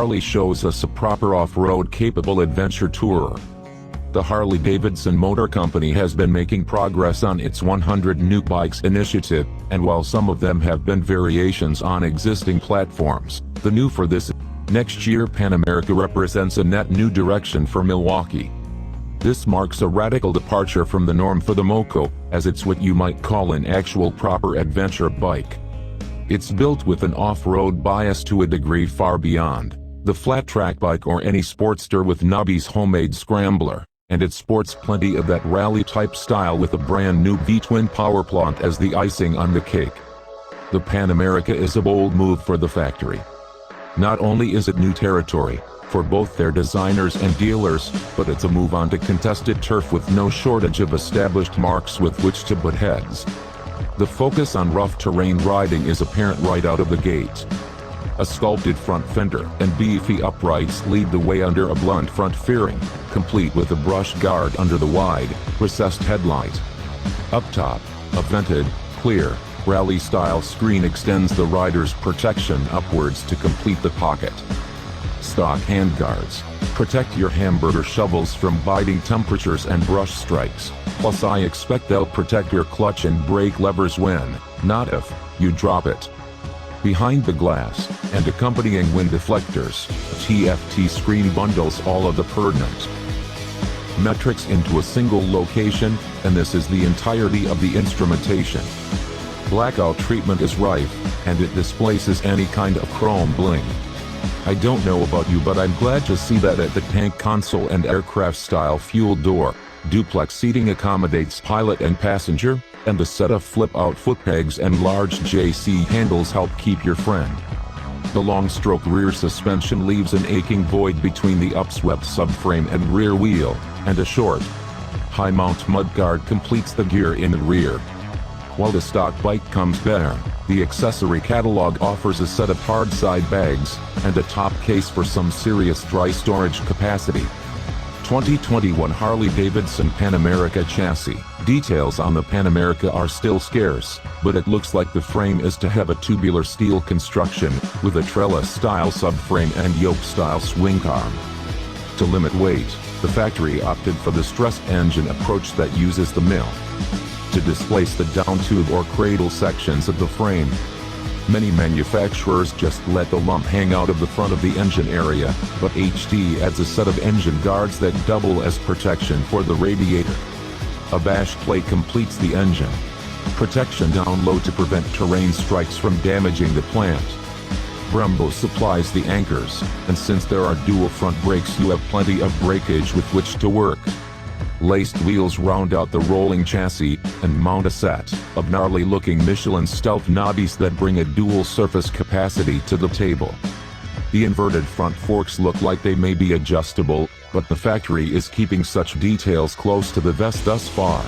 Harley shows us a proper off-road capable adventure tourer. The Harley-Davidson Motor Company has been making progress on its 100 New Bikes initiative, and while some of them have been variations on existing platforms, the new for this next year Pan America represents a net new direction for Milwaukee. This marks a radical departure from the norm for the Moco, as it's what you might call an actual proper adventure bike. It's built with an off-road bias to a degree far beyond the flat track bike or any Sportster with Nobby's homemade scrambler, and it sports plenty of that rally-type style with a brand new V-twin power plant as the icing on the cake. The Pan America is a bold move for the factory. Not only is it new territory for both their designers and dealers, but it's a move onto contested turf with no shortage of established marks with which to butt heads. The focus on rough terrain riding is apparent right out of the gate. A sculpted front fender and beefy uprights lead the way under a blunt front fairing, complete with a brush guard under the wide, recessed headlight. Up top, a vented, clear, rally-style screen extends the rider's protection upwards to complete the pocket. Stock handguards protect your hamburger shovels from biting temperatures and brush strikes, plus I expect they'll protect your clutch and brake levers when, not if, you drop it. Behind the glass, and accompanying wind deflectors, a TFT screen bundles all of the pertinent metrics into a single location, and this is the entirety of the instrumentation. Blackout treatment is rife, and it displaces any kind of chrome bling. I don't know about you, but I'm glad to see that at the tank console and aircraft-style fuel door, duplex seating accommodates pilot and passenger, and a set of flip-out foot pegs and large JC handles help keep your friend. The long-stroke rear suspension leaves an aching void between the upswept subframe and rear wheel, and a short, high-mount mudguard completes the gear in the rear. While the stock bike comes bare, the accessory catalog offers a set of hard side bags, and a top case for some serious dry storage capacity. 2021 Harley-Davidson Pan America chassis. Details on the Pan America are still scarce, but it looks like the frame is to have a tubular steel construction, with a trellis-style subframe and yoke-style swing arm. To limit weight, the factory opted for the stress engine approach that uses the mill to displace the down tube or cradle sections of the frame. Many manufacturers just let the lump hang out of the front of the engine area, but HD adds a set of engine guards that double as protection for the radiator. A bash plate completes the engine protection down low to prevent terrain strikes from damaging the plant. Brembo supplies the anchors, and since there are dual front brakes you have plenty of breakage with which to work. Laced wheels round out the rolling chassis, and mount a set of gnarly-looking Michelin Stealth knobbies that bring a dual surface capacity to the table. The inverted front forks look like they may be adjustable, but the factory is keeping such details close to the vest thus far.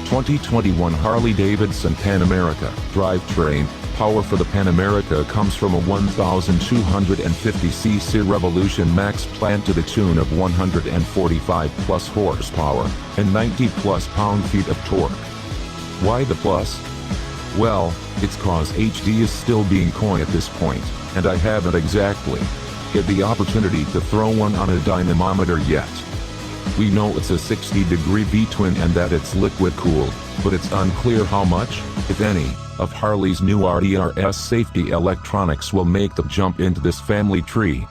2021 Harley-Davidson Pan America drivetrain. Power for the Pan America comes from a 1,250cc Revolution Max plant to the tune of 145 plus horsepower and 90 plus pound-feet of torque. Why the plus? Well, it's cause HD is still being coy at this point, and I haven't exactly get the opportunity to throw one on a dynamometer yet. We know it's a 60-degree V-twin and that it's liquid-cooled, but it's unclear how much, if any, of Harley's new RDRS safety electronics will make the jump into this family tree.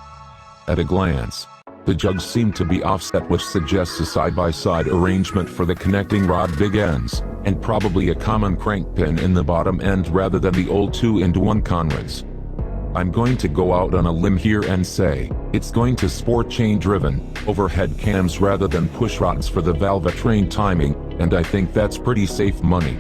At a glance, the jugs seem to be offset, which suggests a side-by-side arrangement for the connecting rod big ends, and probably a common crank pin in the bottom end rather than the old 2-in-1 Conrads. I'm going to go out on a limb here and say, it's going to sport chain-driven, overhead cams rather than push rods for the valve train timing, and I think that's pretty safe money.